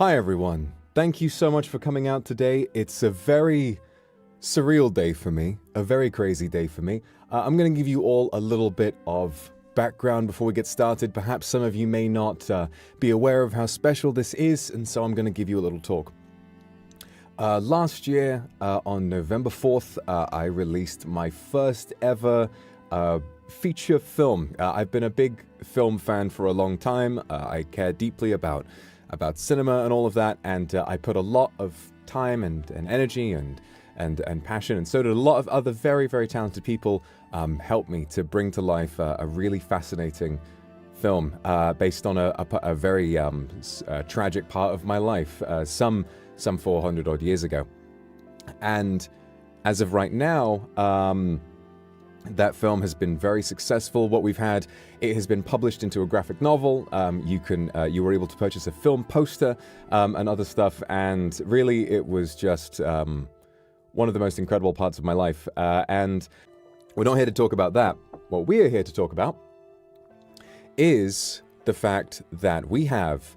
Hi everyone, thank you so much for coming out today. It's a very surreal day for me, a very crazy day for me. I'm going to give you all a little bit of background before we get started. Perhaps some of you may not be aware of how special this is, and so I'm going to give you a little talk. Last year, on November 4th, I released my first ever feature film. I've been a big film fan for a long time. I care deeply about cinema and all of that, and I put a lot of time and energy and passion, and so did a lot of other very, very talented people help me to bring to life a really fascinating film based on a very tragic part of my life, some 400 odd years ago. And as of right now, that film has been very successful. What we've had, it has been published into a graphic novel. You were able to purchase a film poster and other stuff, and really it was just one of the most incredible parts of my life. And we're not here to talk about that. What we are here to talk about is the fact that we have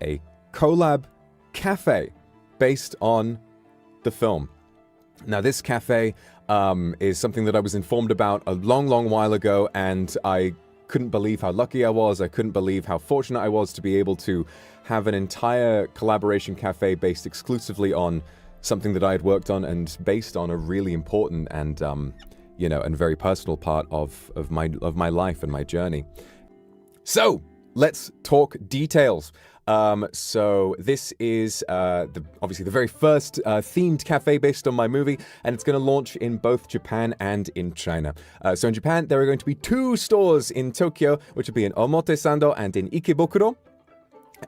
a collab cafe based on the film. Now, this cafe is something that I was informed about a long while ago, and I couldn't believe how lucky I was. I couldn't believe how fortunate I was to be able to have an entire collaboration cafe based exclusively on something that I had worked on and based on a really important and and very personal part of my life and my journey. So let's talk details. So this is obviously the very first themed cafe based on my movie, and it's going to launch in both Japan and in China. So in Japan, there are going to be 2 stores in Tokyo, which will be in Omotesando and in Ikebukuro.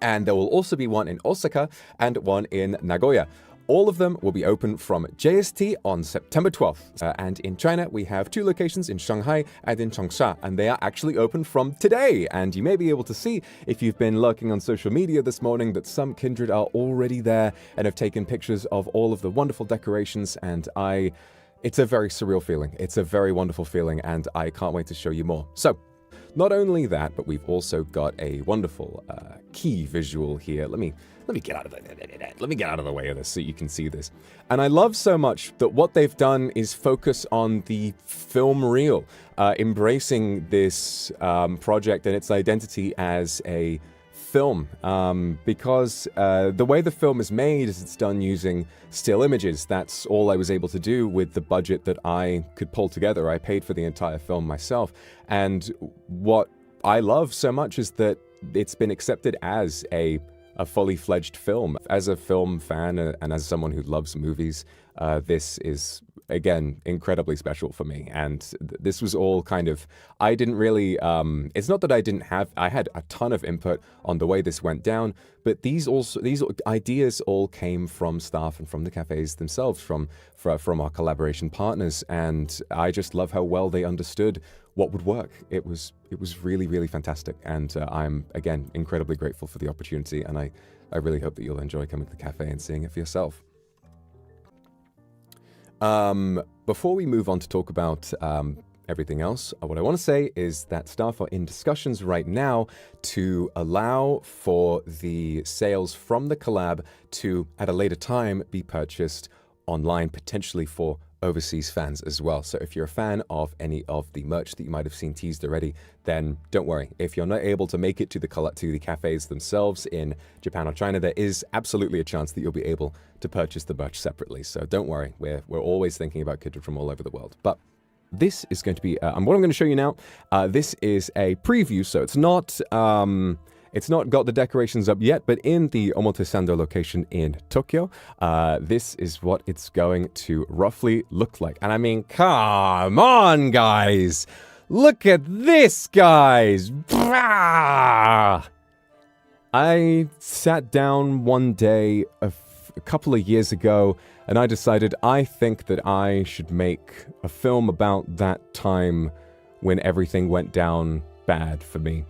And there will also be one in Osaka and one in Nagoya. All of them will be open from JST on September 12th. And in China, we have 2 locations in Shanghai and in Changsha, and they are actually open from today. And you may be able to see, if you've been lurking on social media this morning, that some kindred are already there and have taken pictures of all of the wonderful decorations. And it's a very surreal feeling. It's a very wonderful feeling, and I can't wait to show you more. So, not only that, but we've also got a wonderful key visual here. Let me get out of the way of this so you can see this. And I love so much that what they've done is focus on the film reel, embracing this project and its identity as a film, because the way the film is made is it's done using still images. That's all I was able to do with the budget that I could pull together. I paid for the entire film myself, and what I love so much is that it's been accepted as a fully fledged film. As a film fan and as someone who loves movies, this is, again, incredibly special for me. And this was all kind of, I didn't really, it's not that I had a ton of input on the way this went down, but these ideas all came from staff and from the cafes themselves, from our collaboration partners. And I just love how well they understood what would work. It was really, really fantastic. And I'm, again, incredibly grateful for the opportunity. And I really hope that you'll enjoy coming to the cafe and seeing it for yourself. Before we move on to talk about everything else, what I want to say is that staff are in discussions right now to allow for the sales from the collab to, at a later time, be purchased online, potentially for overseas fans as well. So if you're a fan of any of the merch that you might have seen teased already, then don't worry. If you're not able to make it to the cafes themselves in Japan or China, there is absolutely a chance that you'll be able to purchase the merch separately. So don't worry. We're always thinking about kindred from all over the world. But this is going to be what I'm going to show you now. This is a preview, so it's not got the decorations up yet, but in the Omotesando location in Tokyo, this is what it's going to roughly look like. And I mean, come on, guys! Look at this, guys! I sat down one day a couple of years ago, and I decided I think that I should make a film about that time when everything went down bad for me.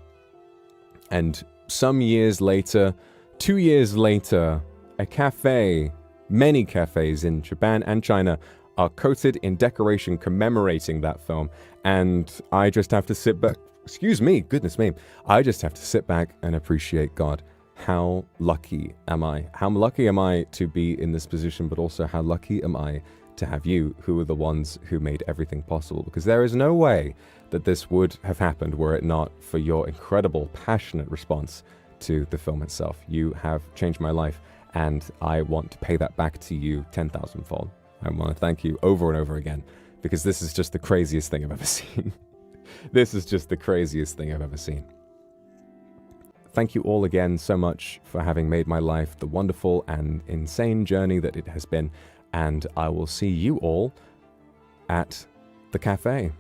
And some years later, 2 years later, a cafe, many cafes in Japan and China are coated in decoration commemorating that film. And I just have to sit back, excuse me, goodness me, I just have to sit back and appreciate God, how lucky am I? How lucky am I to be in this position, but also how lucky am I to have you, who are the ones who made everything possible? Because there is no way that this would have happened were it not for your incredible, passionate response to the film itself. You have changed my life, and I want to pay that back to you 10,000-fold. I want to thank you over and over again, because this is just the craziest thing I've ever seen. This is just the craziest thing I've ever seen. Thank you all again so much for having made my life the wonderful and insane journey that it has been, and I will see you all at the cafe.